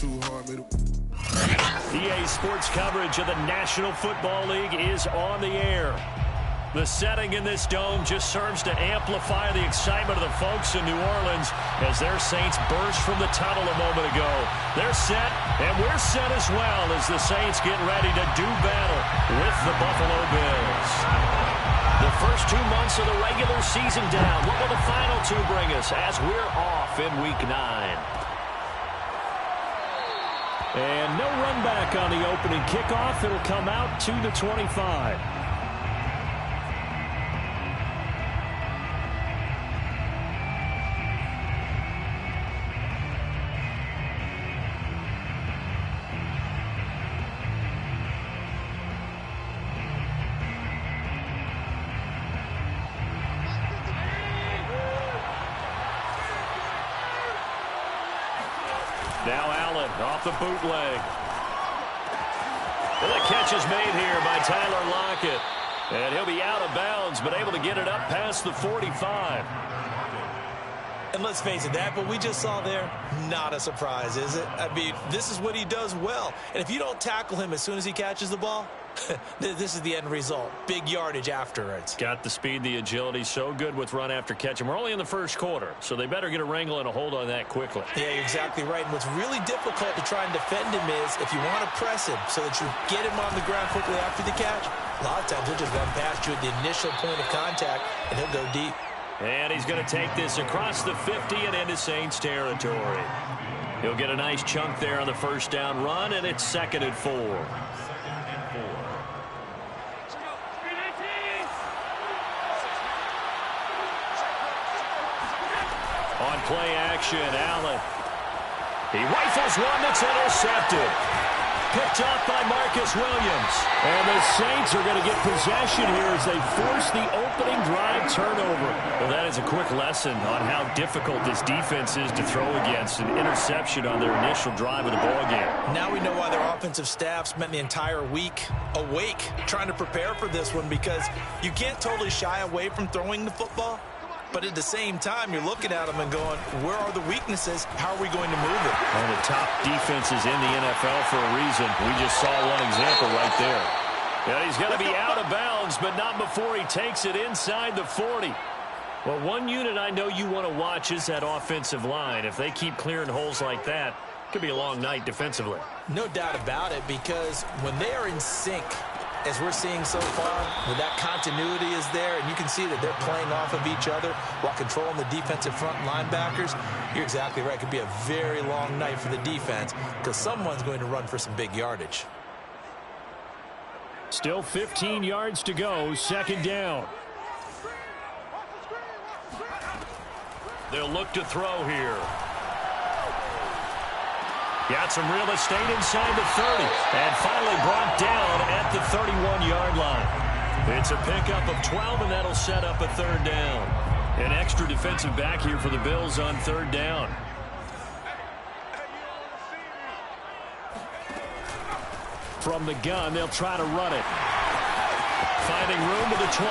too hard. EA Sports coverage of the National Football League is on the air. The setting in this dome just serves to amplify the excitement of the folks in New Orleans as their Saints burst from the tunnel a moment ago. They're set, and we're set as well as the Saints get ready to do battle with the Buffalo Bills. The first 2 months of the regular season down. What will the final two bring us as we're off in Week 9? And no run back on the opening kickoff. It'll come out to the 25. Now Allen off the bootleg. And the catch is made here by Tyler Lockett. And he'll be out of bounds, but able to get it up past the 45. And let's face it, that what we just saw there, not a surprise, is it? I mean, this is what he does well. And if you don't tackle him as soon as he catches the ball, this is the end result. Big yardage afterwards. Got the speed, the agility, so good with run after catch. And we're only in the first quarter, so they better get a wrangle and a hold on that quickly. Yeah, you're exactly right. And what's really difficult to try and defend him is if you want to press him so that you get him on the ground quickly after the catch, a lot of times he'll just run past you at the initial point of contact, and he'll go deep. And he's going to take this across the 50 and into Saints territory. He'll get a nice chunk there on the first down run, and it's 2nd and 4. On play action, Allen. He rifles one that's intercepted. Picked up by Marcus Williams. And the Saints are going to get possession here as they force the opening drive turnover. Well, that is a quick lesson on how difficult this defense is to throw against. An interception on their initial drive of the ballgame. Now we know why their offensive staff spent the entire week awake trying to prepare for this one, because you can't totally shy away from throwing the football. But at the same time, you're looking at them and going, where are the weaknesses? How are we going to move it? One of the top defenses in the NFL for a reason. We just saw one example right there. Yeah, he's going to be out of bounds, but not before he takes it inside the 40. Well, one unit I know you want to watch is that offensive line. If they keep clearing holes like that, it could be a long night defensively. No doubt about it, because when they are in sync, as we're seeing so far, when that continuity is there, and you can see that they're playing off of each other while controlling the defensive front linebackers, you're exactly right. It could be a very long night for the defense because someone's going to run for some big yardage. Still 15 yards to go, 2nd down. They'll look to throw here. Got some real estate inside the 30. And finally brought down at the 31-yard line. It's a pickup of 12, and that'll set up a 3rd down. An extra defensive back here for the Bills on 3rd down. From the gun, they'll try to run it. Finding room to the 20.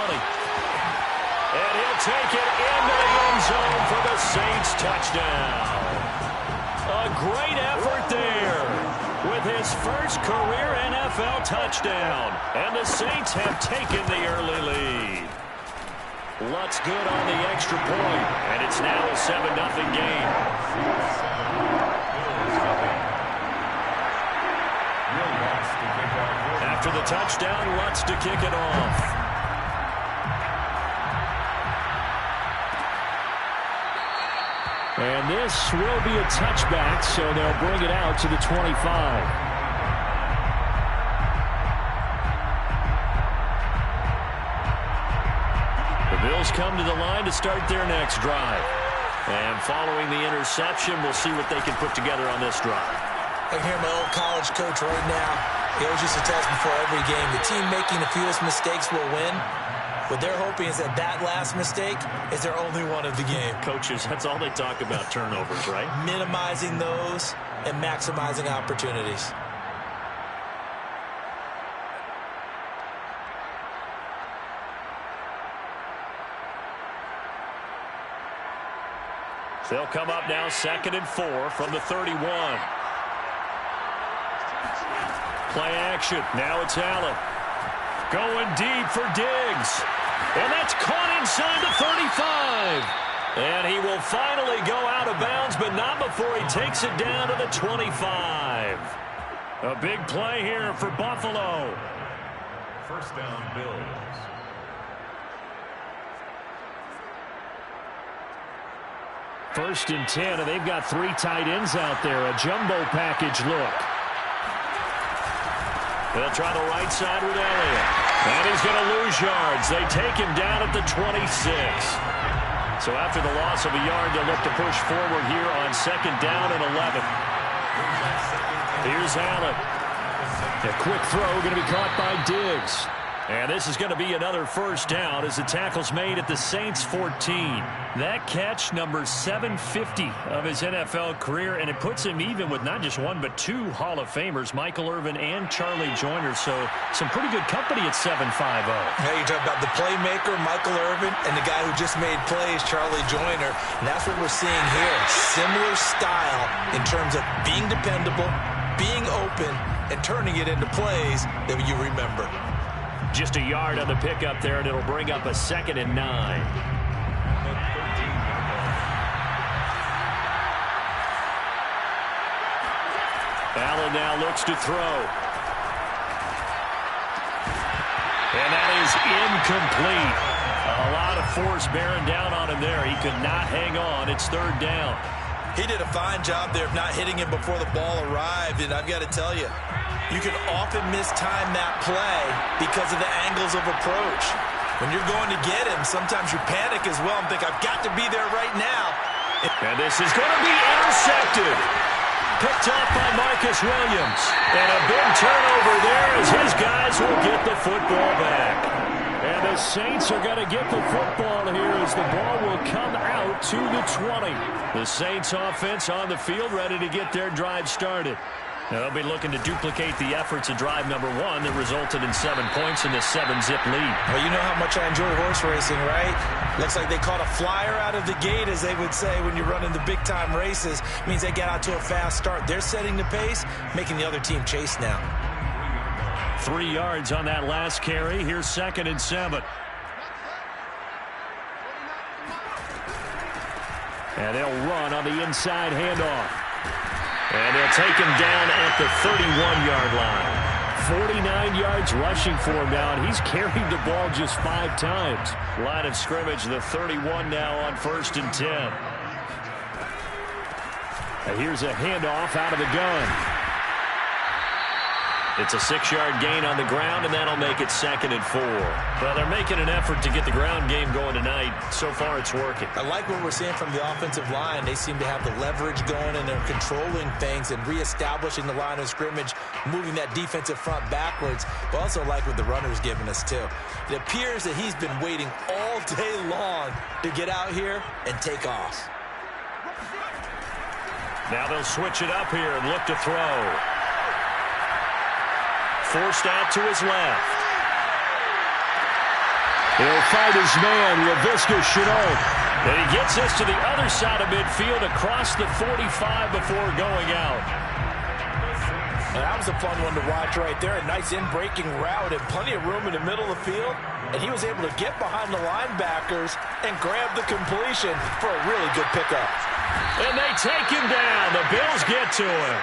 And he'll take it into the end zone for the Saints touchdown. A great effort there with his first career NFL touchdown. And the Saints have taken the early lead. Lutz good on the extra point, and it's now a 7-0 game. After the touchdown, Lutz to kick it off. And this will be a touchback, so they'll bring it out to the 25. The Bills come to the line to start their next drive. And following the interception, we'll see what they can put together on this drive. I can hear my old college coach right now. He always used to tell us before every game, the team making the fewest mistakes will win. What they're hoping is that that last mistake is their only one of the game. Coaches, that's all they talk about, turnovers, right? Minimizing those and maximizing opportunities. They'll come up now 2nd and 4 from the 31. Play action. Now it's Allen. Going deep for Diggs. And that's caught inside the 35. And he will finally go out of bounds, but not before he takes it down to the 25. A big play here for Buffalo. First down, Bills. First and 10, and they've got 3 tight ends out there. A jumbo package look. They'll try the right side with Elliott. And he's going to lose yards. They take him down at the 26. So after the loss of a yard, they'll look to push forward here on 2nd down and 11. Here's Allen. A quick throw going to be caught by Diggs. And this is going to be another first down as the tackle's made at the Saints 14. That catch, number 750 of his NFL career, and it puts him even with not just one but 2 Hall of Famers, Michael Irvin and Charlie Joyner. So some pretty good company at 750. Hey, you talk about the playmaker, Michael Irvin, and the guy who just made plays, Charlie Joyner. And that's what we're seeing here. Similar style in terms of being dependable, being open, and turning it into plays that you remember. Just a yard on the pickup there, and it'll bring up a 2nd and 9. Allen now looks to throw. And that is incomplete. A lot of force bearing down on him there. He could not hang on. It's 3rd down. He did a fine job there of not hitting him before the ball arrived, and I've got to tell you, you can often mistime that play because of the angles of approach. When you're going to get him, sometimes you panic as well and think, I've got to be there right now. And this is going to be intercepted. Picked off by Marcus Williams. And a big turnover there as his guys will get the football back. And the Saints are going to get the football here as the ball will come out to the 20. The Saints offense on the field ready to get their drive started. Now they'll be looking to duplicate the efforts of drive number 1 that resulted in 7 points in the 7-zip lead. Well, you know how much I enjoy horse racing, right? Looks like they caught a flyer out of the gate, as they would say when you're running the big-time races. It means they get out to a fast start. They're setting the pace, making the other team chase now. 3 yards on that last carry. Here's 2nd and 7. And they'll run on the inside handoff. And they'll take him down at the 31-yard line. 49 yards rushing for him now, and he's carried the ball just 5 times. Line of scrimmage, the 31 now on 1st and 10. And here's a handoff out of the gun. It's a 6-yard gain on the ground, and that'll make it 2nd and 4. Well, they're making an effort to get the ground game going tonight. So far, it's working. I like what we're seeing from the offensive line. They seem to have the leverage going, and they're controlling things and reestablishing the line of scrimmage, moving that defensive front backwards. But also like what the runner's giving us, too. It appears that he's been waiting all day long to get out here and take off. Now they'll switch it up here and look to throw. Forced out to his left. He'll fight his man, Laviska Shenault. And he gets us to the other side of midfield across the 45 before going out. And that was a fun one to watch right there. A nice in-breaking route and plenty of room in the middle of the field. And he was able to get behind the linebackers and grab the completion for a really good pickup. And they take him down. The Bills get to him.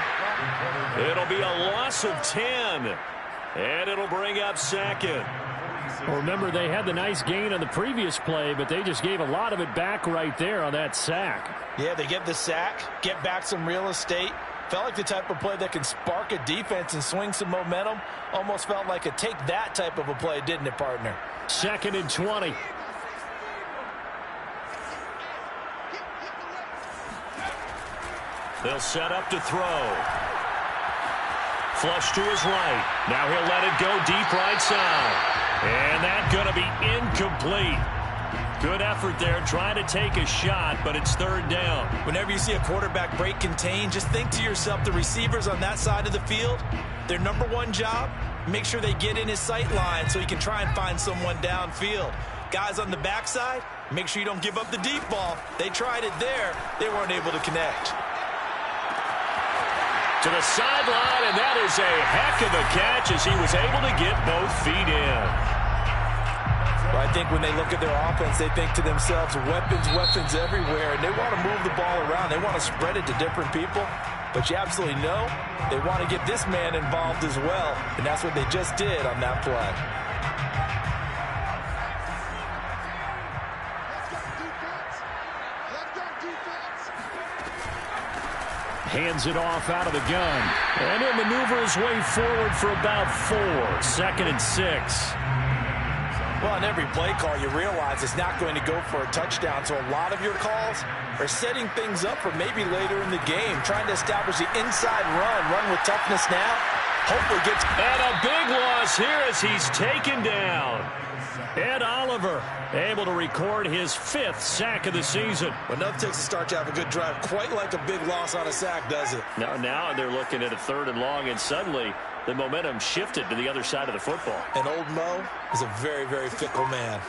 It'll be a loss of 10. And it'll bring up 2nd. Well, remember, they had the nice gain on the previous play, but they just gave a lot of it back right there on that sack. Yeah, they get the sack, get back some real estate. Felt like the type of play that can spark a defense and swing some momentum. Almost felt like a take that type of a play, didn't it, partner? 2nd and 20. They'll set up to throw. Flush to his right. Now he'll let it go deep right side. And that's going to be incomplete. Good effort there, trying to take a shot, but it's 3rd down. Whenever you see a quarterback break contain, just think to yourself, the receivers on that side of the field, their number 1 job, make sure they get in his sight line so he can try and find someone downfield. Guys on the backside, make sure you don't give up the deep ball. They tried it there. They weren't able to connect. To the sideline, and that is a heck of a catch as he was able to get both feet in. Well, I think when they look at their offense, they think to themselves, weapons, weapons everywhere, and they want to move the ball around. They want to spread it to different people, but you absolutely know they want to get this man involved as well, and that's what they just did on that play. Hands it off out of the gun. And he'll maneuver his way forward for about 4. 2nd and 6. Well, on every play call, you realize it's not going to go for a touchdown. So a lot of your calls are setting things up for maybe later in the game, trying to establish the inside run with toughness now. Hopefully gets... And a big loss here as he's taken down. Ed Oliver able to record his 5th sack of the season. Well, enough takes to start to have a good drive. Quite like a big loss on a sack, does it? Now they're looking at a 3rd and long, and suddenly the momentum shifted to the other side of the football. And old Mo is a very, very fickle man.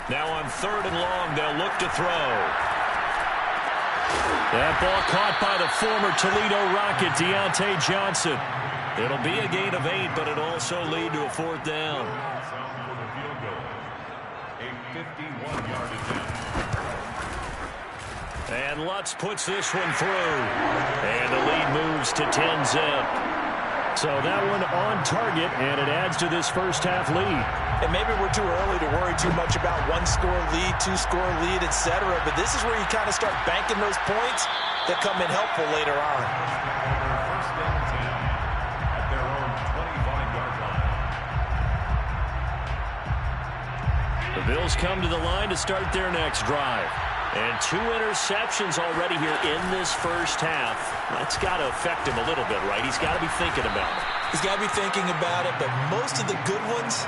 Now on 3rd and long, they'll look to throw. That ball caught by the former Toledo Rocket, Deontay Johnson. It'll be a gain of 8, but it'll also lead to a 4th down. And Lutz puts this one through. And the lead moves to 10-zip. So that one on target, and it adds to this first half lead. And maybe we're too early to worry too much about 1-score lead, 2-score lead, etc. But this is where you kind of start banking those points that come in helpful later on. First down 10 at their own 25-yard line. The Bills come to the line to start their next drive. And 2 interceptions already here in this first half. That's got to affect him a little bit, right? He's got to be thinking about it. He's got to be thinking about it, but most of the good ones,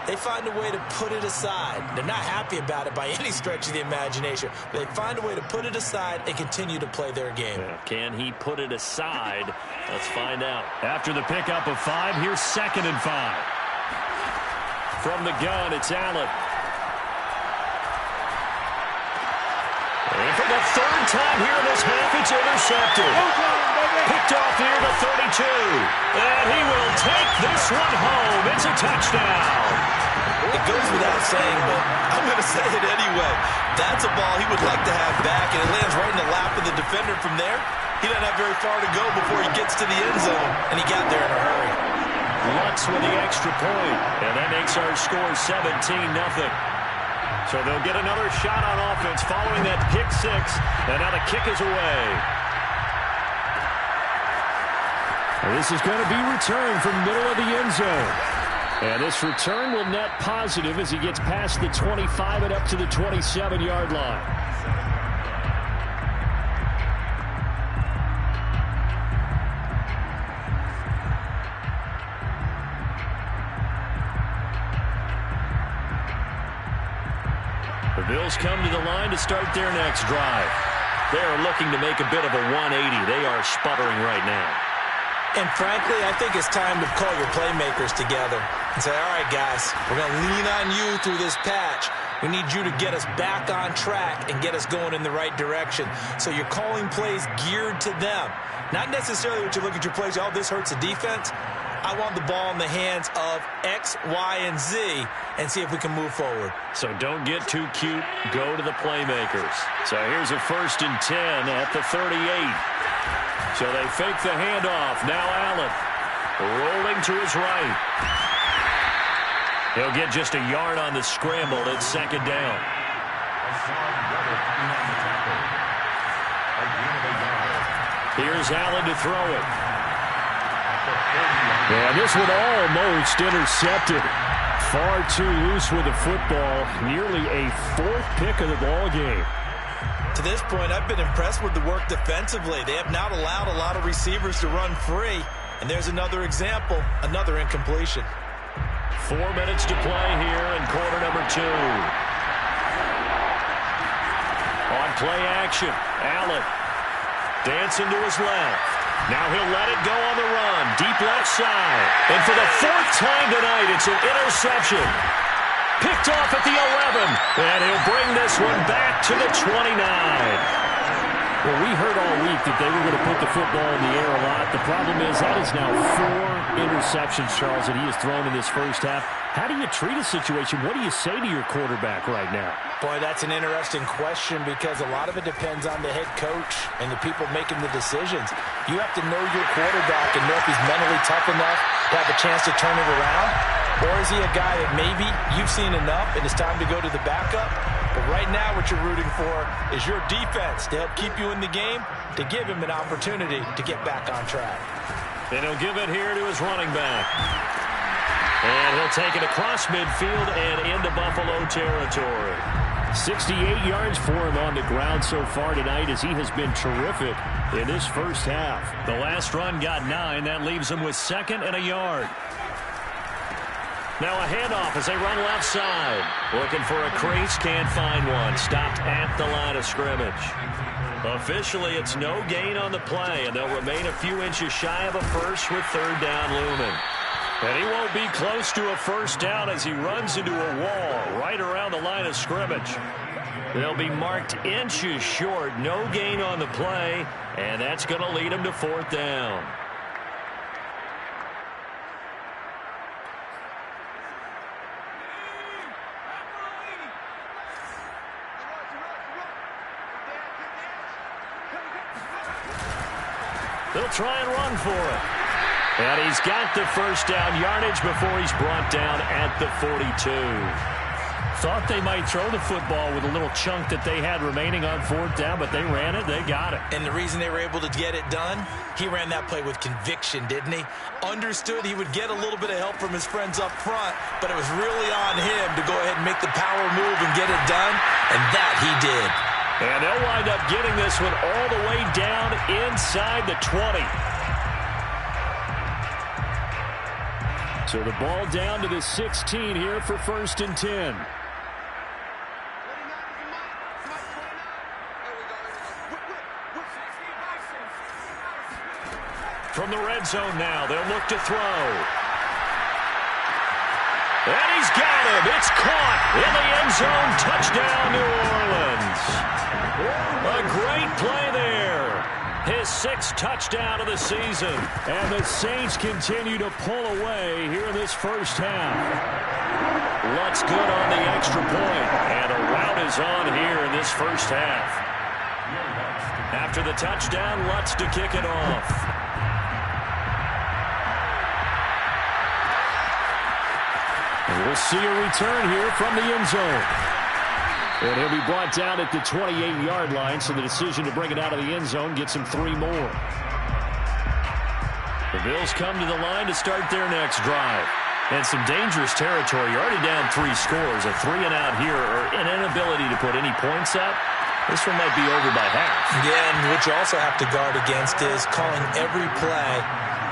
they find a way to put it aside. They're not happy about it by any stretch of the imagination. But they find a way to put it aside and continue to play their game. Yeah, can he put it aside? Let's find out. After the pickup of 5, here's 2nd and 5. From the gun, it's Allen. And for the 3rd time here in this half, it's intercepted. Picked off near the 32. And he will take this one home. It's a touchdown. It goes without saying, but I'm going to say it anyway. That's a ball he would like to have back, and it lands right in the lap of the defender from there. He doesn't have very far to go before he gets to the end zone, and he got there in a hurry. Lutz with the extra point, and that makes our score 17-0. So they'll get another shot on offense following that pick 6, and now the kick is away. And this is going to be returned from middle of the end zone. And this return will net positive as he gets past the 25 and up to the 27-yard line. The Bills come to the line to start their next drive. They are looking to make a bit of a 180. They are sputtering right now. And frankly, I think it's time to call your playmakers together and say, all right, guys, we're going to lean on you through this patch. We need you to get us back on track and get us going in the right direction. So you're calling plays geared to them. Not necessarily what you look at your plays, oh, this hurts the defense. I want the ball in the hands of X, Y, and Z and see if we can move forward. So don't get too cute. Go to the playmakers. So here's a 1st and 10 at the 38. So they fake the handoff. Now Allen rolling to his right. He'll get just a yard on the scramble. It's 2nd down. Here's Allen to throw it. And this one almost intercepted. Far too loose with the football. Nearly a 4th pick of the ball game. To this point, I've been impressed with the work defensively. They have not allowed a lot of receivers to run free. And there's another example, another incompletion. 4 minutes to play here in quarter number 2. On play action, Allen dancing to his left. Now he'll let it go on the run. Deep left side. And for the 4th time tonight, it's an interception. Picked off at the 11. And he'll bring this one back to the 29. Well, we heard all week that they were going to put the football in the air a lot. The problem is that is now 4 interceptions, Charles, that he has thrown in this first half. How do you treat a situation? What do you say to your quarterback right now? Boy, that's an interesting question because a lot of it depends on the head coach and the people making the decisions. You have to know your quarterback and know if he's mentally tough enough to have a chance to turn it around. Or is he a guy that maybe you've seen enough and it's time to go to the backup? But right now what you're rooting for is your defense to help keep you in the game, to give him an opportunity to get back on track. And he'll give it here to his running back. And he'll take it across midfield and into Buffalo territory. 68 yards for him on the ground so far tonight as he has been terrific in this first half. The last run got 9. That leaves him with 2nd and a yard. Now a handoff as they run left side. Looking for a crease, can't find one. Stopped at the line of scrimmage. Officially, it's no gain on the play, and they'll remain a few inches shy of a first with 3rd down looming. And he won't be close to a first down as he runs into a wall right around the line of scrimmage. They'll be marked inches short, no gain on the play, and that's going to lead him to 4th down. They'll try and run for it. And he's got the first down yardage before he's brought down at the 42. Thought they might throw the football with a little chunk that they had remaining on 4th down, but they ran it, they got it. And the reason they were able to get it done, he ran that play with conviction, didn't he? Understood he would get a little bit of help from his friends up front, but it was really on him to go ahead and make the power move and get it done, and that he did. And they'll wind up getting this one all the way down inside the 20. So the ball down to the 16 here for 1st and 10. From the red zone now, they'll look to throw. And he's got him. It's caught in the end zone. Touchdown, New Orleans. A great play there. His 6th touchdown of the season. And the Saints continue to pull away here in this first half. Lutz good on the extra point. And a rout is on here in this first half. After the touchdown, Lutz to kick it off. And we'll see a return here from the end zone. And he'll be brought down at the 28-yard line, so the decision to bring it out of the end zone gets him 3 more. The Bills come to the line to start their next drive. And some dangerous territory. You're already down 3 scores. A 3-and-out here, or an inability to put any points up. This one might be over by half. Yeah, and what you also have to guard against is calling every play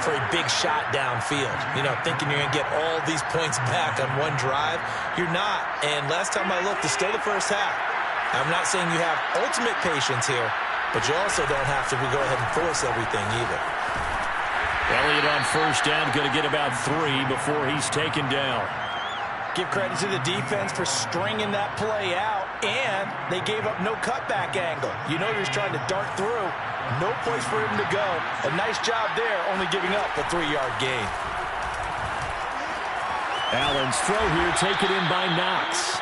for a big shot downfield. You know, thinking you're going to get all these points back on one drive. You're not. And last time I looked, it's still the first half. I'm not saying you have ultimate patience here, but you also don't have to go ahead and force everything either. Elliott on first down, going to get about 3 before he's taken down. Give credit to the defense for stringing that play out, and they gave up no cutback angle. You know you're trying to dart through. No place for him to go. A nice job there, only giving up a 3-yard gain. Allen's throw here taken in by Knox.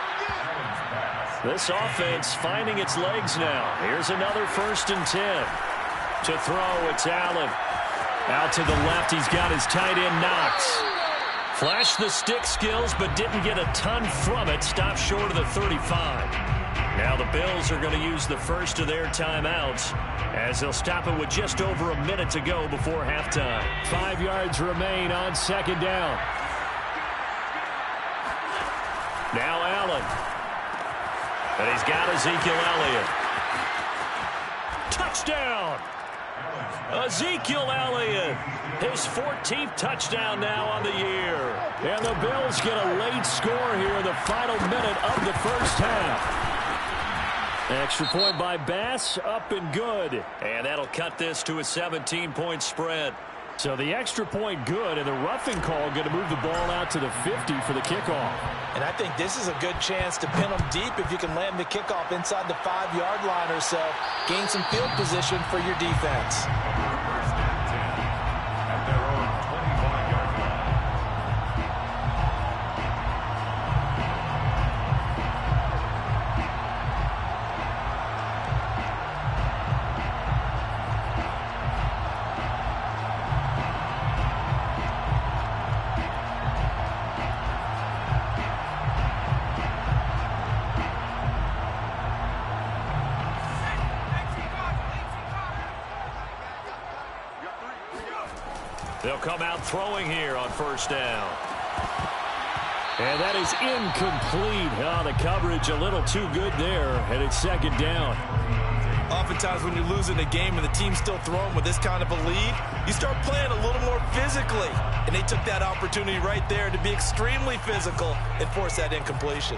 This offense finding its legs now. Here's another 1st and 10. To throw, it's Allen. Out to the left, he's got his tight end, Knox. Flashed the stick skills, but didn't get a ton from it. Stopped short of the 35. Now the Bills are going to use the first of their timeouts as they'll stop it with just over a minute to go before halftime. 5 yards remain on 2nd down. Now Allen. And he's got Ezekiel Elliott. Touchdown! Ezekiel Elliott, his 14th touchdown now on the year. And the Bills get a late score here in the final minute of the first half. Extra point by Bass, up and good. And that'll cut this to a 17-point spread. So the extra point good, and the roughing call going to move the ball out to the 50 for the kickoff. And I think this is a good chance to pin them deep if you can land the kickoff inside the 5-yard line or so. Gain some field position for your defense. First and 10 at their own 25-yard line. They'll come out throwing here on first down. And that is incomplete. Oh, the coverage a little too good there, and it's second down. Oftentimes when you're losing a game and the team's still throwing with this kind of a lead, you start playing a little more physically. And they took that opportunity right there to be extremely physical and force that incompletion.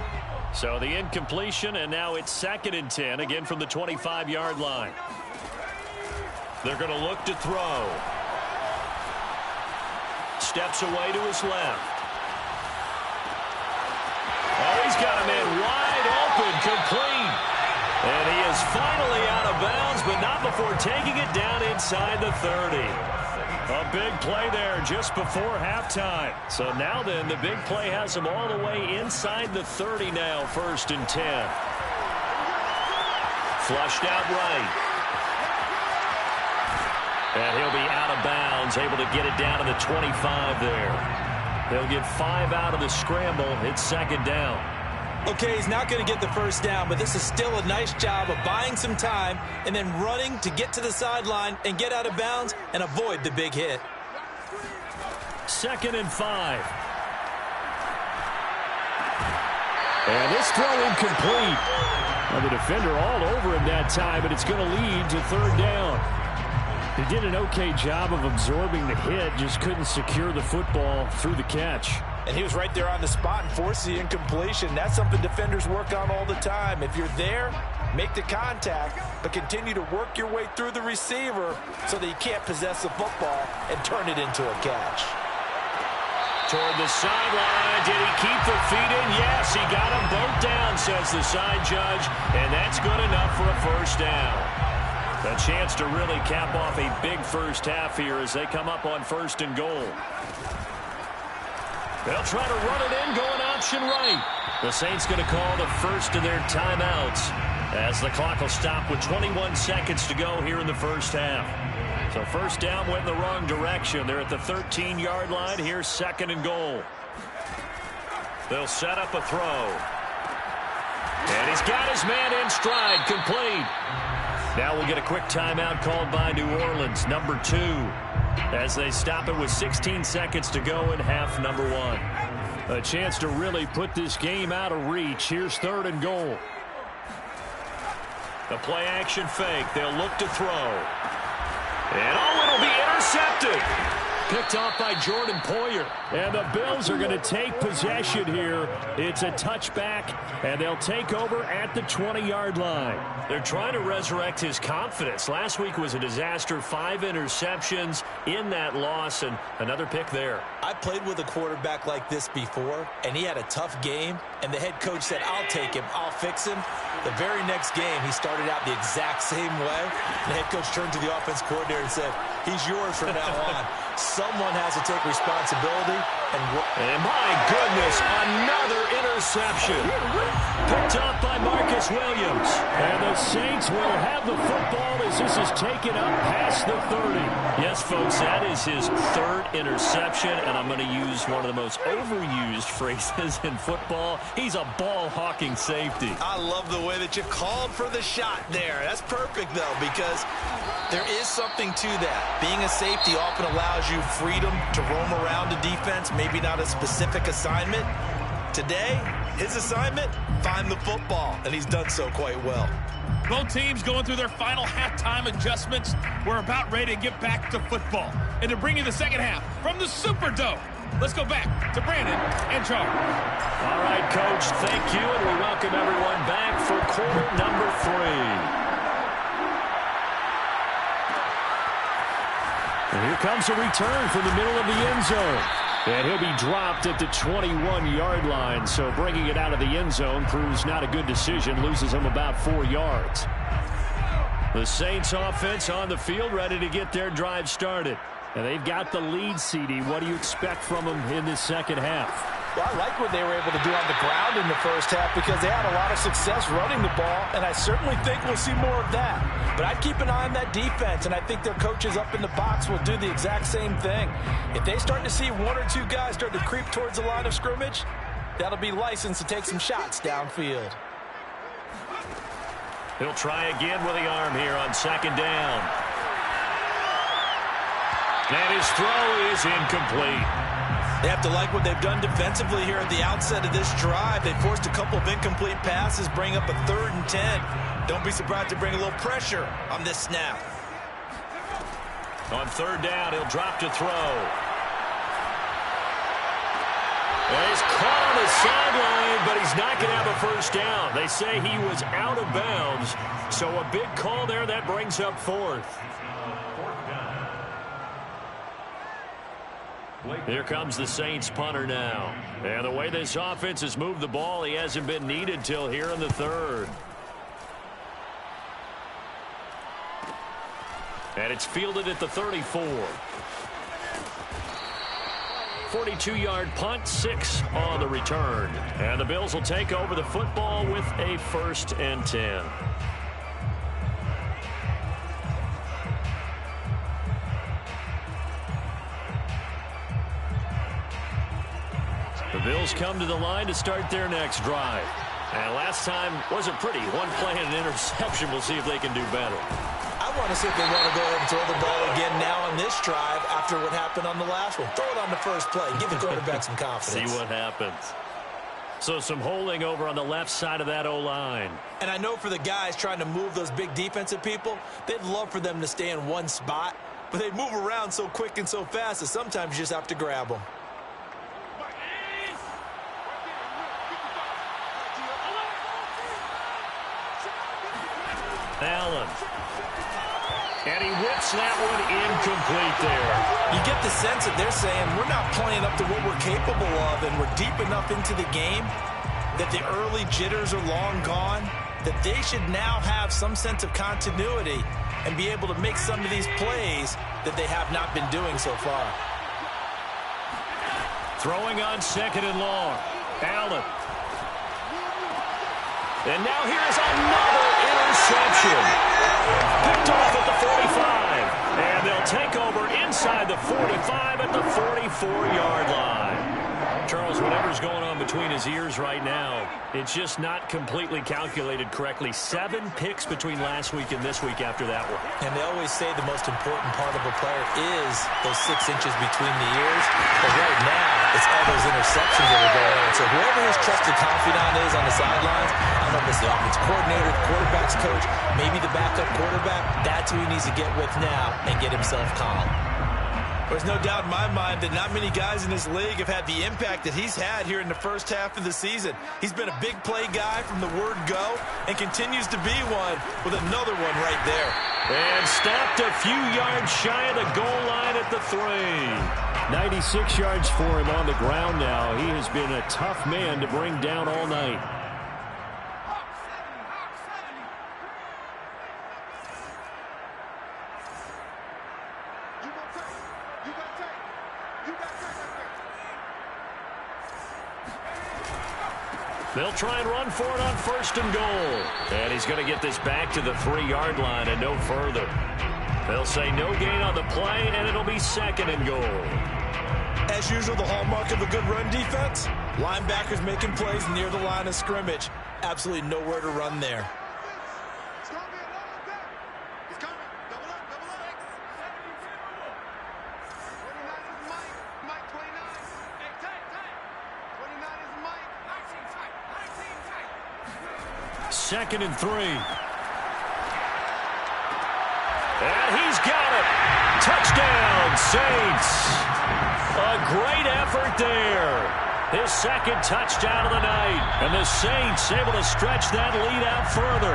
So the incompletion, and now it's second and 10, again from the 25-yard line. They're going to look to throw. Steps away to his left. Oh, he's got a man wide open, complete. And he is finally out of bounds, but not before taking it down inside the 30. A big play there just before halftime. So now then, the big play has him all the way inside the 30 now, first and 10. Flushed out right. And he'll be out of bounds, able to get it down to the 25 there. They'll get 5 out of the scramble. It's second down. Okay, he's not going to get the first down, but this is still a nice job of buying some time and then running to get to the sideline and get out of bounds and avoid the big hit. Second and 5. And this throw incomplete. Well, the defender all over him that time, but it's going to lead to third down. He did an okay job of absorbing the hit, just couldn't secure the football through the catch. And he was right there on the spot and forced the incompletion. That's something defenders work on all the time. If you're there, make the contact, but continue to work your way through the receiver so that you can't possess the football and turn it into a catch. Toward the sideline, did he keep the feet in? Yes, he got them both down, says the side judge, and that's good enough for a first down. A chance to really cap off a big first half here as they come up on first and goal. They'll try to run it in, going option right. The Saints going to call the first of their timeouts as the clock will stop with 21 seconds to go here in the first half. So first down went in the wrong direction. They're at the 13-yard line. Here's second and goal. They'll set up a throw. And he's got his man in stride, complete. Now we'll get a quick timeout called by New Orleans, number 2, as they stop it with 16 seconds to go in half number 1. A chance to really put this game out of reach. Here's third and goal. The play action fake. They'll look to throw. And oh, it'll be intercepted. Picked off by Jordan Poyer. And the Bills are going to take possession here. It's a touchback, and they'll take over at the 20-yard line. They're trying to resurrect his confidence. Last week was a disaster. 5 interceptions in that loss, and another pick there. I played with a quarterback like this before, and he had a tough game, and the head coach said, I'll take him, I'll fix him. The very next game, he started out the exact same way. The head coach turned to the offense coordinator and said, he's yours from now on. Someone has to take responsibility. And my goodness, another interception. Picked off by Marcus Williams. And the Saints will have the football as this is taken up past the 30. Yes, folks, that is his third interception, and I'm going to use one of the most overused phrases in football. He's a ball-hawking safety. I love the way that you called for the shot there. That's perfect, though, because there is something to that. Being a safety often allows you freedom to roam around the defense, maybe not a specific assignment. Today, his assignment, find the football, and he's done so quite well. Both teams going through their final halftime adjustments. We're about ready to get back to football. And to bring you the second half from the Superdome, let's go back to Brandon and Charles. All right, Coach, thank you, and we welcome everyone back for quarter number 3. And here comes a return from the middle of the end zone. And he'll be dropped at the 21-yard line. So bringing it out of the end zone proves not a good decision. Loses him about 4 yards. The Saints offense on the field, ready to get their drive started. And they've got the lead, CD. What do you expect from them in this second half? Well, I like what they were able to do on the ground in the first half because they had a lot of success running the ball, and I certainly think we'll see more of that. But I'd keep an eye on that defense, and I think their coaches up in the box will do the exact same thing. If they start to see 1 or 2 guys start to creep towards the line of scrimmage, that'll be licensed to take some shots downfield. He'll try again with the arm here on second down. And his throw is incomplete. They have to like what they've done defensively here at the outset of this drive. They forced a couple of incomplete passes, bring up a 3rd and 10. Don't be surprised to bring a little pressure on this snap. On 3rd down, he'll drop to throw. Well, he's caught on the sideline, but he's not going to have a first down. They say he was out of bounds, so a big call there that brings up 4th. Here comes the Saints punter now. And the way this offense has moved the ball, he hasn't been needed till here in the 3rd. And it's fielded at the 34. 42-yard punt, 6 on the return. And the Bills will take over the football with a 1st and 10. The Bills come to the line to start their next drive. And last time wasn't pretty. 1 play and an interception. We'll see if they can do better. I want to see if they want to go ahead and throw the ball again now on this drive after what happened on the last one. Throw it on the first play. Give the quarterback some confidence. See what happens. So some holding over on the left side of that O-line. And I know for the guys trying to move those big defensive people, they'd love for them to stay in one spot. But they move around so quick and so fast that sometimes you just have to grab them. Allen. And he whips that one incomplete there. You get the sense that they're saying we're not playing up to what we're capable of, and we're deep enough into the game that the early jitters are long gone, that they should now have some sense of continuity and be able to make some of these plays that they have not been doing so far. Throwing on 2nd and long. Allen. And now here's another interception. Picked off at the 45. And they'll take over inside the 45 at the 44-yard line. Charles, whatever's going on between his ears right now, it's just not completely calculated correctly. 7 picks between last week and this week after that one. And they always say the most important part of a player is those 6 inches between the ears. But right now, it's all those interceptions that are going on. So whoever his trusted confidant is on the sidelines, I don't know if it's the offensive coordinator, the quarterback's coach, maybe the backup quarterback, that's who he needs to get with now and get himself calm. There's no doubt in my mind that not many guys in this league have had the impact that he's had here in the first half of the season. He's been a big play guy from the word go and continues to be one with another one right there. And stopped a few yards shy of the goal line at the 3. 96 yards for him on the ground now. He has been a tough man to bring down all night. They'll try and run for it on 1st and goal. And he's going to get this back to the 3-yard line and no further. They'll say no gain on the play, and it'll be 2nd and goal. As usual, the hallmark of a good run defense, linebackers making plays near the line of scrimmage. Absolutely nowhere to run there. Second and 3. And he's got it. Touchdown, Saints. A great effort there. His 2nd touchdown of the night. And the Saints able to stretch that lead out further.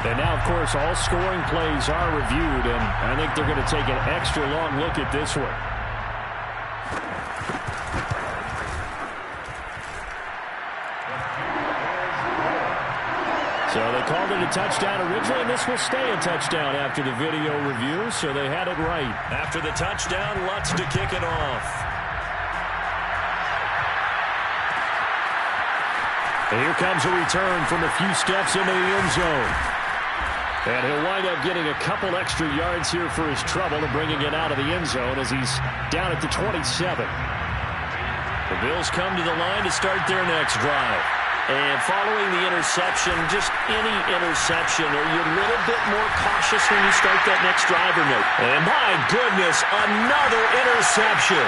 And now, of course, all scoring plays are reviewed, and I think they're going to take an extra long look at this one. So they called it a touchdown originally, and this will stay a touchdown after the video review, so they had it right. After the touchdown, Lutz to kick it off. And here comes a return from a few steps into the end zone. And he'll wind up getting a couple extra yards here for his trouble and bringing it out of the end zone as he's down at the 27. The Bills come to the line to start their next drive. And following the interception, just any interception, are you a little bit more cautious when you start that next drive or no? And my goodness, another interception.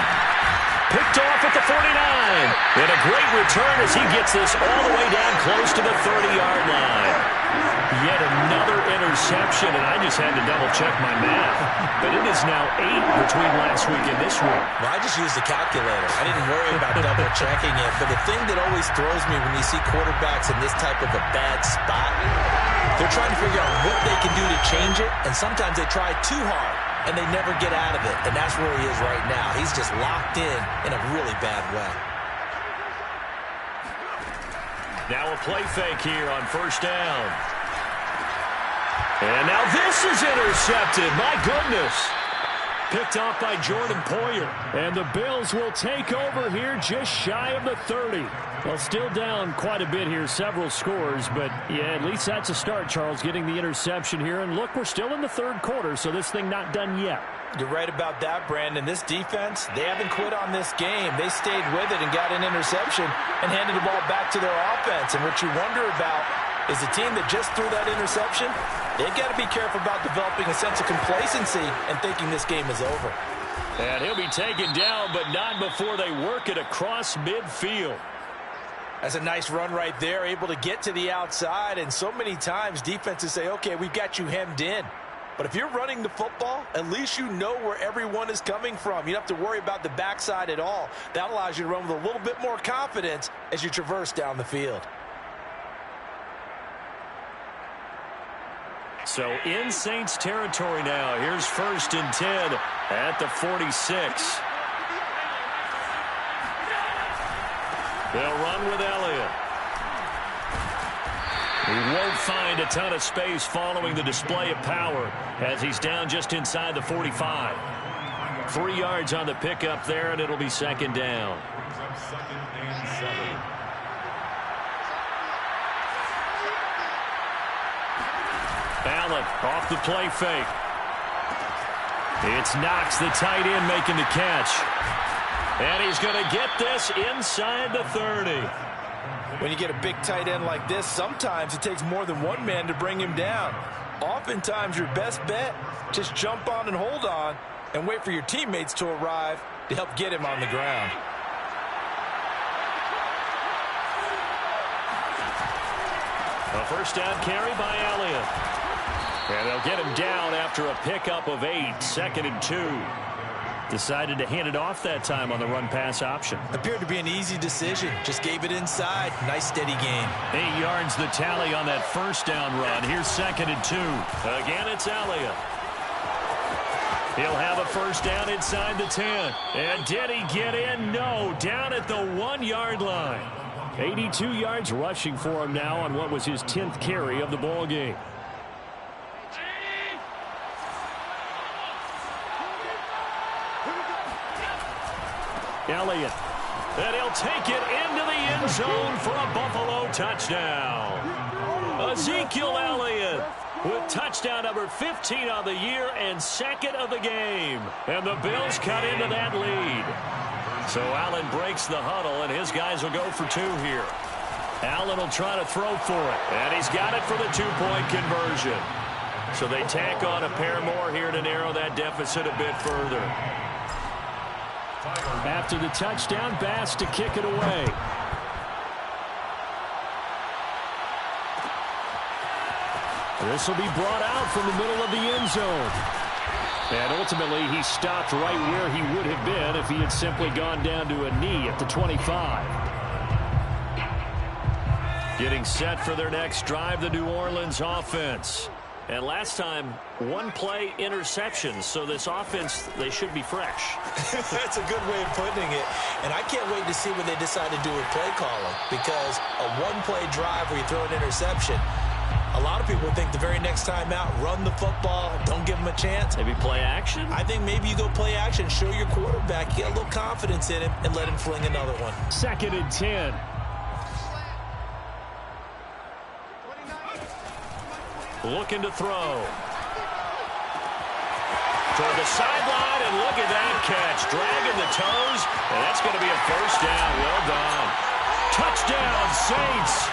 Picked off at the 49. And a great return as he gets this all the way down close to the 30-yard line. Yet another interception, and I just had to double-check my math. But it is now 8 between last week and this week. Well, I just used the calculator. I didn't worry about double-checking it. But the thing that always throws me when you see quarterbacks in this type of a bad spot, they're trying to figure out what they can do to change it, and sometimes they try too hard, and they never get out of it. And that's where he is right now. He's just locked in a really bad way. Now a play fake here on first down. And now this is intercepted. My goodness. Picked off by Jordan Poyer. And the Bills will take over here just shy of the 30. Well, still down quite a bit here, several scores. But, yeah, at least that's a start, Charles, getting the interception here. And, look, we're still in the third quarter, so this thing not done yet. You're right about that, Brandon. This defense, they haven't quit on this game. They stayed with it and got an interception and handed the ball back to their offense. And what you wonder about is the team that just threw that interception, they've got to be careful about developing a sense of complacency and thinking this game is over. And he'll be taken down, but not before they work it across midfield. That's a nice run right there, able to get to the outside. And so many times defenses say, okay, we've got you hemmed in. But if you're running the football, at least you know where everyone is coming from. You don't have to worry about the backside at all. That allows you to run with a little bit more confidence as you traverse down the field. So in Saints territory now. Here's 1st and 10 at the 46. They'll run with Elliott. He won't find a ton of space following the display of power as he's down just inside the 45. 3 yards on the pickup there, and it'll be 2nd down. Allen off the play fake. It's Knox, the tight end, making the catch. And he's going to get this inside the 30. When you get a big tight end like this, sometimes it takes more than one man to bring him down. Oftentimes, your best bet, just jump on and hold on and wait for your teammates to arrive to help get him on the ground. A first down carry by Elliott. And they'll get him down after a pickup of 8, 2nd and 2. Decided to hand it off that time on the run-pass option. Appeared to be an easy decision. Just gave it inside. Nice, steady gain. 8 yards the tally on that first down run. Here's 2nd and 2. Again, it's Elliott. He'll have a first down inside the 10. And did he get in? No. Down at the 1-yard line. 82 yards rushing for him now on what was his 10th carry of the ball game. Elliott, and he'll take it into the end zone for a Buffalo touchdown. Ezekiel Elliott with touchdown number 15 on the year and 2nd of the game. And the Bills cut into that lead. So Allen breaks the huddle, and his guys will go for 2 here. Allen will try to throw for it, and he's got it for the 2-point conversion. So they tack on a pair more here to narrow that deficit a bit further. After the touchdown, Bass to kick it away. This will be brought out from the middle of the end zone. And ultimately, he stopped right where he would have been if he had simply gone down to a knee at the 25. Getting set for their next drive, the New Orleans offense. And last time, one play interception. So this offense, they should be fresh. That's a good way of putting it. And I can't wait to see what they decide to do with play calling. Because a one-play drive where you throw an interception, a lot of people think the very next time out, run the football, don't give them a chance. Maybe play action? I think maybe you go play action, show your quarterback, get a little confidence in him, and let him fling another one. 2nd and 10. Looking to throw. Toward the sideline, and look at that catch. Dragging the toes, and that's going to be a first down. Well done. Touchdown, Saints.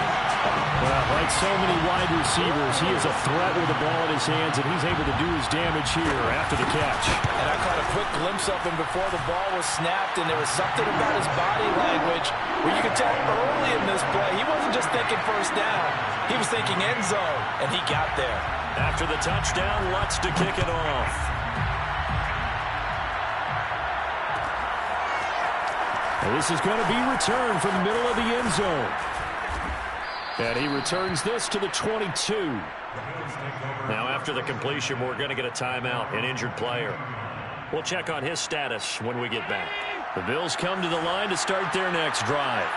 Well, like so many wide receivers, he is a threat with the ball in his hands, and he's able to do his damage here after the catch. And I caught a quick glimpse of him before the ball was snapped, and there was something about his body language where you could tell early in this play, he wasn't just thinking first down. He was thinking end zone, and he got there. After the touchdown, Lutz to kick it off. And this is going to be returned from the middle of the end zone. And he returns this to the 22. Now, after the completion, we're going to get a timeout, an injured player. We'll check on his status when we get back. The Bills come to the line to start their next drive.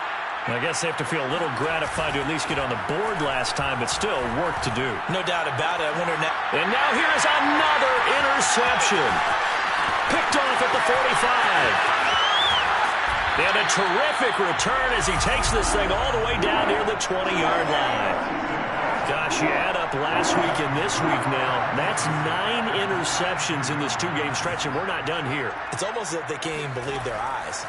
I guess they have to feel a little gratified to at least get on the board last time, but still work to do. No doubt about it. I wonder now. And now here is another interception. Picked off at the 45. And a terrific return as he takes this thing all the way down near the 20-yard line. Gosh, you add up last week and this week now. That's 9 interceptions in this 2-game stretch, and we're not done here. It's almost as if they can't even believe their eyes.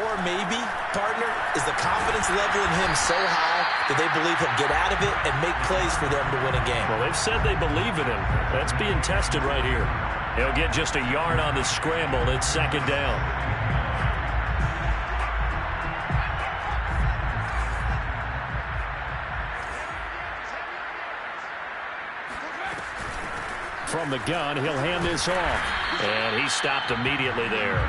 Or maybe, partner, is the confidence level in him so high that they believe he'll get out of it and make plays for them to win a game. Well, they've said they believe in him. That's being tested right here. He'll get just a yard on the scramble. It's 2nd down. From the gun, he'll hand this off. And he stopped immediately there.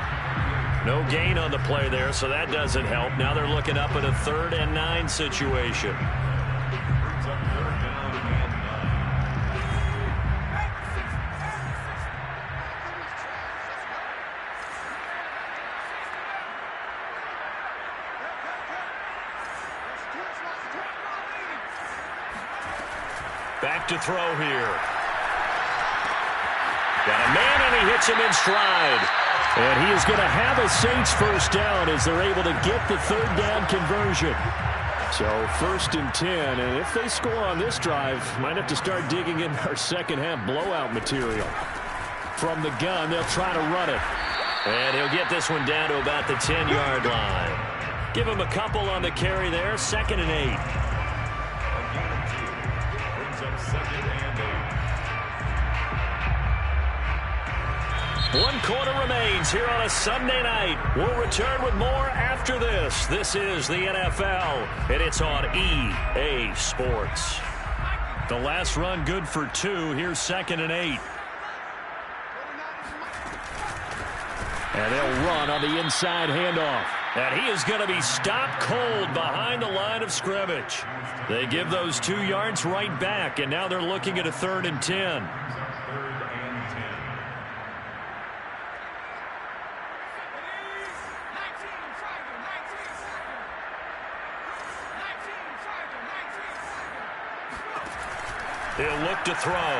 No gain on the play there, so that doesn't help. Now they're looking up at a 3rd and 9 situation. Back to throw here. Got a man, and he hits him in stride. And he is going to have a Saints first down as they're able to get the 3rd down conversion. So 1st and 10, and if they score on this drive, might have to start digging in our second half blowout material. From the gun, they'll try to run it. And he'll get this one down to about the 10-yard line. Give him a couple on the carry there, 2nd and 8. Brings up 2nd and 8. 1 quarter remains here on a Sunday night. We'll return with more after this. This is the NFL, and it's on EA Sports. The last run good for 2. Here's 2nd and 8. And they'll run on the inside handoff. And he is going to be stopped cold behind the line of scrimmage. They give those 2 yards right back, and now they're looking at a 3rd and 10. He'll look to throw.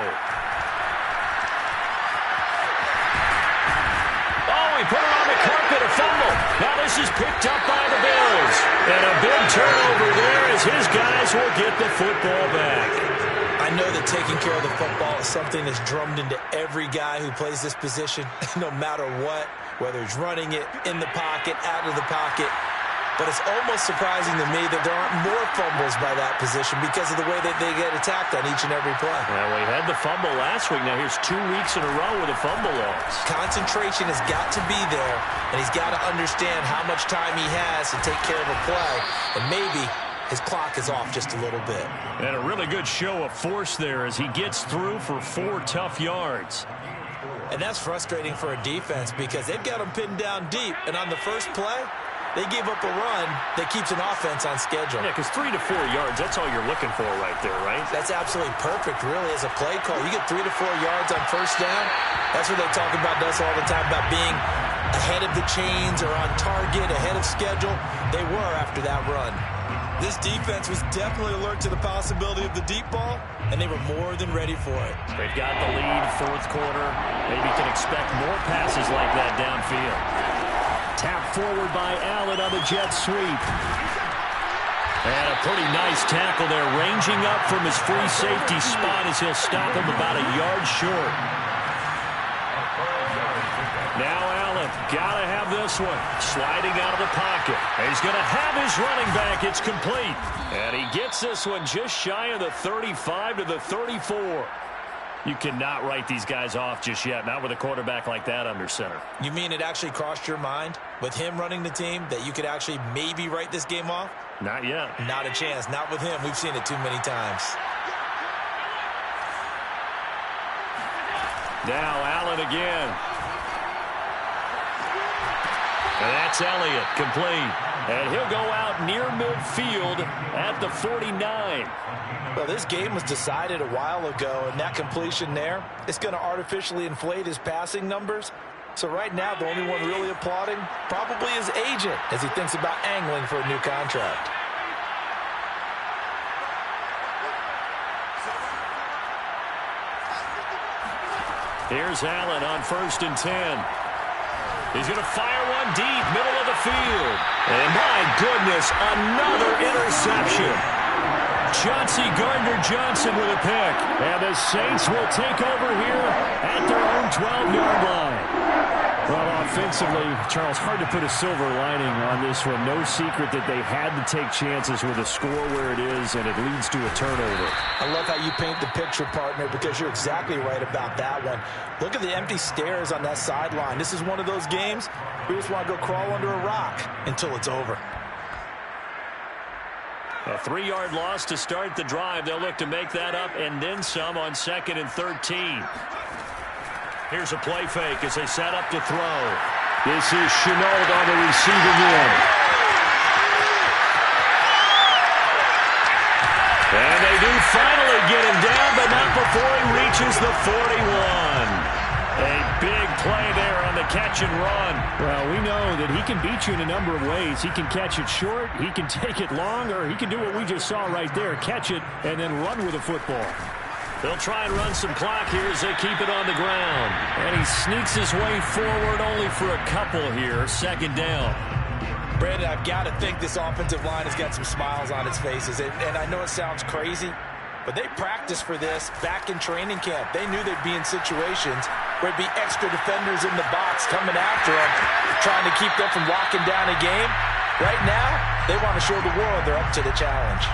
Oh, he put it on the carpet, a fumble. Now this is picked up by the Bills. And a big turnover there as his guys will get the football back. I know that taking care of the football is something that's drummed into every guy who plays this position, no matter what, whether he's running it, in the pocket, out of the pocket. But it's almost surprising to me that there aren't more fumbles by that position because of the way that they get attacked on each and every play. Well, we had the fumble last week. Now here's 2 weeks in a row with a fumble loss. Concentration has got to be there, and he's got to understand how much time he has to take care of a play. And maybe his clock is off just a little bit. And a really good show of force there as he gets through for 4 tough yards. And that's frustrating for a defense because they've got him pinned down deep. And on the first play, They gave up a run that keeps an offense on schedule. Yeah, because 3 to 4 yards, that's all you're looking for right there, right? That's absolutely perfect, really, as a play call. You get 3 to 4 yards on first down. That's what they talk about us all the time, about being ahead of the chains or on target, ahead of schedule. They were after that run. This defense was definitely alert to the possibility of the deep ball, and they were more than ready for it. They've got the lead, fourth quarter. Maybe can expect more passes like that downfield. Tap forward by Allen on the jet sweep. And a pretty nice tackle there, ranging up from his free safety spot as he'll stop him about a yard short. Now Allen, gotta have this one. Sliding out of the pocket. He's gonna have his running back. It's complete. And he gets this one just shy of the 35 to the 34. You cannot write these guys off just yet, not with a quarterback like that under center. You mean it actually crossed your mind with him running the team that you could actually maybe write this game off? Not yet. Not a chance. Not with him. We've seen it too many times. Now Allen again. And that's Elliott, complete. And he'll go out near midfield at the 49. Well, this game was decided a while ago, and that completion there is going to artificially inflate his passing numbers. So right now, the only one really applauding probably his agent as he thinks about angling for a new contract. Here's Allen on 1st and 10. He's going to fire one deep, middle of the field. And my goodness, another interception. Chauncey Gardner-Johnson with a pick. And the Saints will take over here at their own 12-yard line. Well, offensively, Charles, hard to put a silver lining on this one. No secret that they had to take chances with a score where it is, and it leads to a turnover. I love how you paint the picture, partner, because you're exactly right about that one. Look at the empty stares on that sideline. This is one of those games we just want to go crawl under a rock until it's over. A 3-yard loss to start the drive. They'll look to make that up and then some on 2nd and 13. Here's a play fake as they set up to throw. This is Shenault on the receiving end. And they do finally get him down, but not before he reaches the 41. A big play there on the catch and run. Well, we know that he can beat you in a number of ways. He can catch it short, he can take it long, or he can do what we just saw right there, catch it and then run with the football. They'll try and run some clock here as they keep it on the ground. And he sneaks his way forward only for a couple here. 2nd down. Brandon, I've got to think this offensive line has got some smiles on its faces. And I know it sounds crazy, but they practiced for this back in training camp. They knew they'd be in situations where it'd be extra defenders in the box coming after them, trying to keep them from locking down a game. Right now, they want to show the world they're up to the challenge.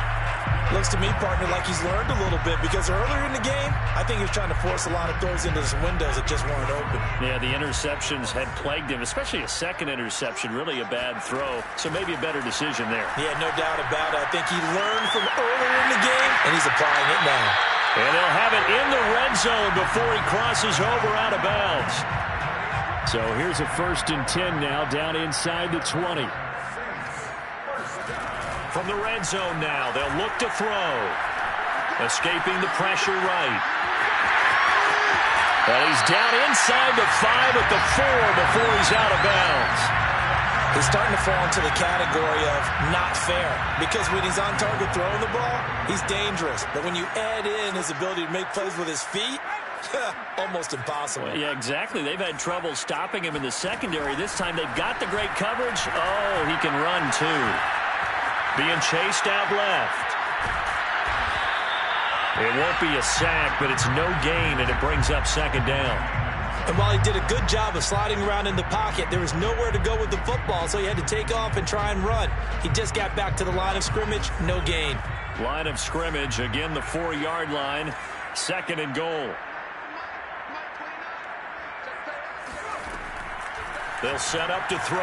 Looks to me, partner, like he's learned a little bit, because earlier in the game, I think he was trying to force a lot of throws into some windows that just weren't open. Yeah, the interceptions had plagued him, especially a second interception, really a bad throw, so maybe a better decision there. Yeah, no doubt about it. I think he learned from earlier in the game, and he's applying it now. And he'll have it in the red zone before he crosses over out of bounds. So here's a 1st and 10 now, down inside the 20. From the red zone now, they'll look to throw. Escaping the pressure right. And he's down inside the 5 at the 4 before he's out of bounds. He's starting to fall into the category of not fair, because when he's on target throwing the ball, he's dangerous. But when you add in his ability to make plays with his feet, almost impossible. Well, yeah, exactly. They've had trouble stopping him in the secondary. This time they've got the great coverage. Oh, he can run too. Being chased out left. It won't be a sack, but it's no gain, and it brings up 2nd down. And while he did a good job of sliding around in the pocket, there was nowhere to go with the football, so he had to take off and try and run. He just got back to the line of scrimmage, no gain. Line of scrimmage, again the 4-yard line, 2nd and goal. They'll set up to throw.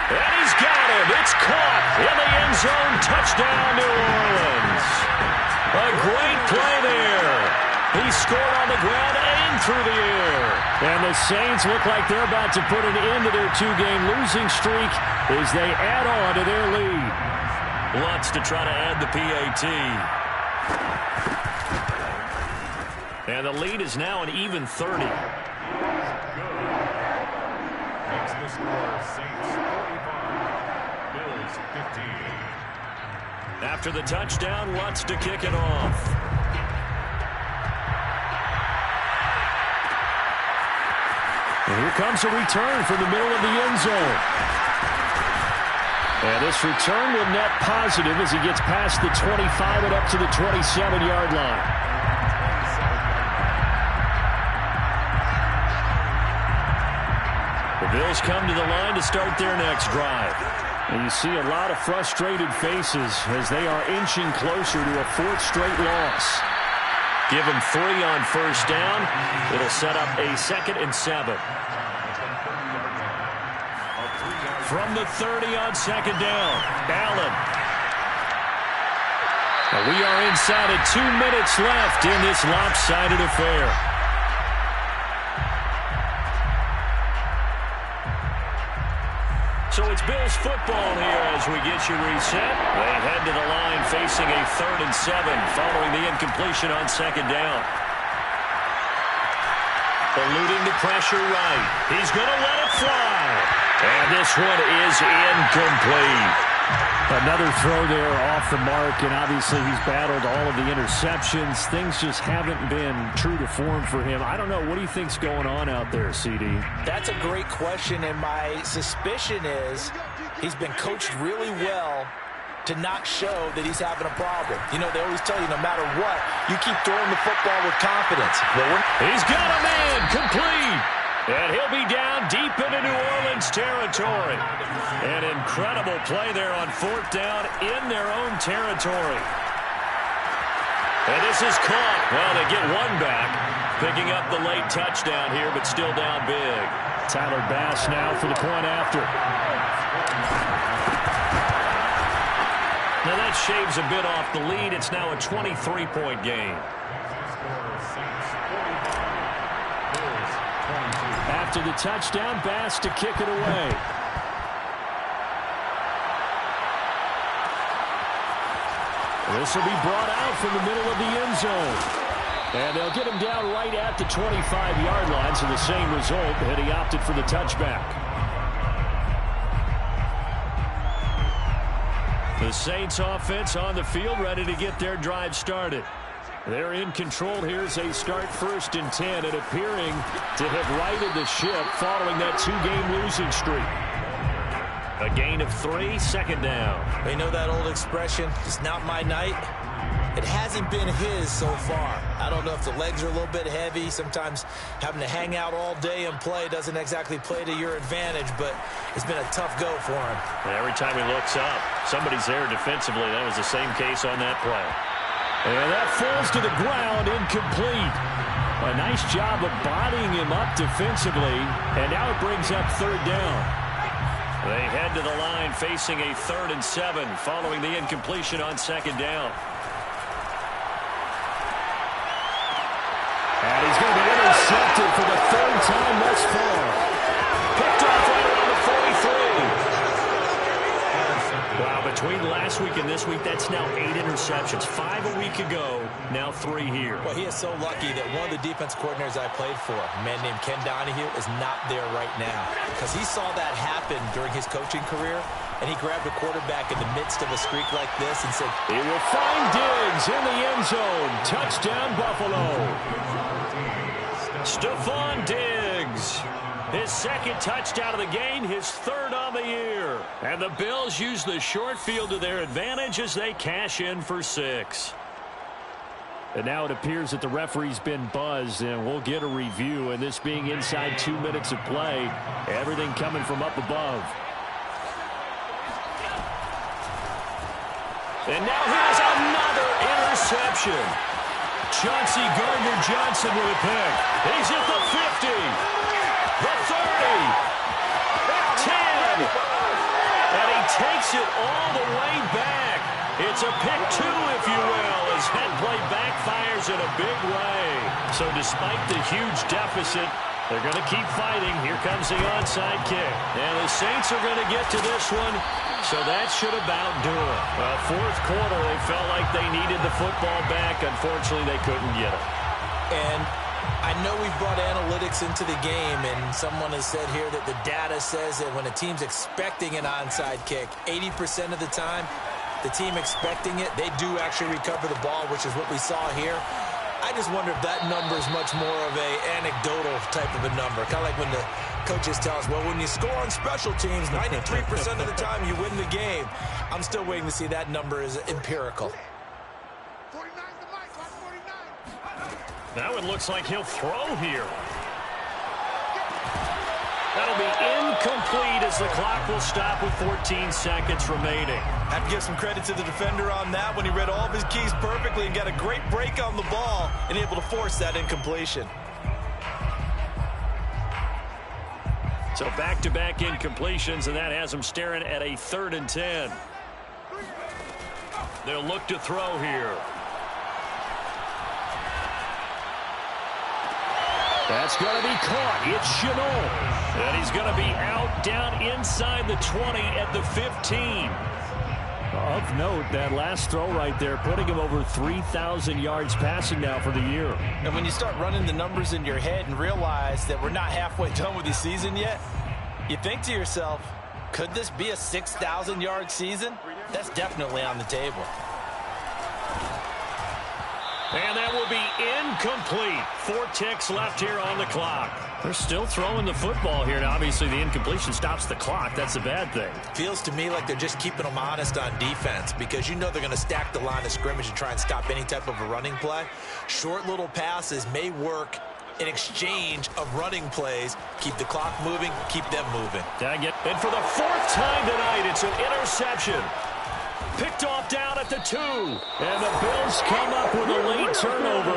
And he's got him. It's caught in the end zone. Touchdown, New Orleans. A great play there. He scored on the ground and through the air. And the Saints look like they're about to put an end to their 2-game losing streak as they add on to their lead. Lutz to try to add the PAT. And the lead is now an even 30. Good. Makes the score Saints 45, Bills 15. After the touchdown, Lutz to kick it off. And here comes a return from the middle of the end zone. And this return will net positive as he gets past the 25 and up to the 27-yard line. The Bills come to the line to start their next drive. And you see a lot of frustrated faces as they are inching closer to a 4th straight loss. Give them 3 on first down. It'll set up a 2nd and 7. From the 30 on 2nd down, Allen. And we are inside of 2 minutes left in this lopsided affair. So it's Bills football here as we get you reset. They head to the line facing a 3rd and 7 following the incompletion on 2nd down. Eluding the pressure right. He's going to let it fly. And this one is incomplete. Another throw there off the mark, and obviously he's battled all of the interceptions. Things just haven't been true to form for him. I don't know. What do you think's going on out there, CD? That's a great question, and my suspicion is he's been coached really well to not show that he's having a problem. You know, they always tell you no matter what, you keep throwing the football with confidence. He's got a man complete. And he'll be down deep into New Orleans territory. An incredible play there on 4th down in their own territory. And this is caught. Well, they get one back. Picking up the late touchdown here, but still down big. Tyler Bass now for the point after. Now that shaves a bit off the lead. It's now a 23-point game. After the touchdown, Bass to kick it away. This will be brought out from the middle of the end zone. And they'll get him down right at the 25-yard line, so the same result, and he opted for the touchback. The Saints offense on the field, ready to get their drive started. They're in control here as they start 1st and 10 and appearing to have righted the ship following that 2-game losing streak. A gain of 3, 2nd down. You know that old expression, it's not my night? It hasn't been his so far. I don't know if the legs are a little bit heavy. Sometimes having to hang out all day and play doesn't exactly play to your advantage, but it's been a tough go for him. And every time he looks up, somebody's there defensively. That was the same case on that play. And that falls to the ground, incomplete. A nice job of bodying him up defensively, and now it brings up 3rd down. They head to the line facing a 3rd and 7 following the incompletion on 2nd down. And he's going to be intercepted for the 3rd time thus far. Picked off right around the 43. Wow, between last week and this week, that's now 8 interceptions. 5 a week ago, now 3 here. Well, he is so lucky that one of the defense coordinators I played for, a man named Ken Donahue, is not there right now. Because he saw that happen during his coaching career, and he grabbed a quarterback in the midst of a streak like this and said, he will find Diggs in the end zone. Touchdown, Buffalo. Stephon Diggs. His 2nd touchdown of the game, his 3rd on the year. And the Bills use the short field to their advantage as they cash in for 6. And now it appears that the referee's been buzzed, and we'll get a review. And this being inside 2 minutes of play, everything coming from up above. And now here's another interception. Chauncey Gardner-Johnson with a pick. He's at the 50. The 30, 10, and he takes it all the way back. It's a pick 2, if you will, as that play backfires in a big way. So despite the huge deficit, they're going to keep fighting. Here comes the onside kick. And the Saints are going to get to this one, so that should about do it. Well, fourth quarter, they felt like they needed the football back. Unfortunately, they couldn't get it. And I know we've brought analytics into the game, and someone has said here that the data says that when a team's expecting an onside kick, 80% of the time, the team expecting it, they do actually recover the ball, which is what we saw here. I just wonder if that number is much more of a anecdotal type of a number. Kind of like when the coaches tell us, well, when you score on special teams, 93% of the time you win the game. I'm still waiting to see that number is empirical. Now it looks like he'll throw here. That'll be incomplete as the clock will stop with 14 seconds remaining. I have to give some credit to the defender on that when he read all of his keys perfectly and got a great break on the ball and able to force that incompletion. So back-to-back incompletions, and that has them staring at a 3rd and 10. They'll look to throw here. That's going to be caught. It's Shenault. And he's going to be out down inside the 20 at the 15. Of note, that last throw right there, putting him over 3,000 yards passing now for the year. And when you start running the numbers in your head and realize that we're not halfway done with the season yet, you think to yourself, could this be a 6,000-yard season? That's definitely on the table. And that will be incomplete. 4 ticks left here on the clock. They're still throwing the football here. Now, obviously, the incompletion stops the clock. That's a bad thing. Feels to me like they're just keeping them honest on defense because you know they're going to stack the line of scrimmage and try and stop any type of a running play. Short little passes may work in exchange of running plays. Keep the clock moving, keep them moving. And for the 4th time tonight, it's an interception. Picked off down at the 2. And the Bills come up with a late turnover.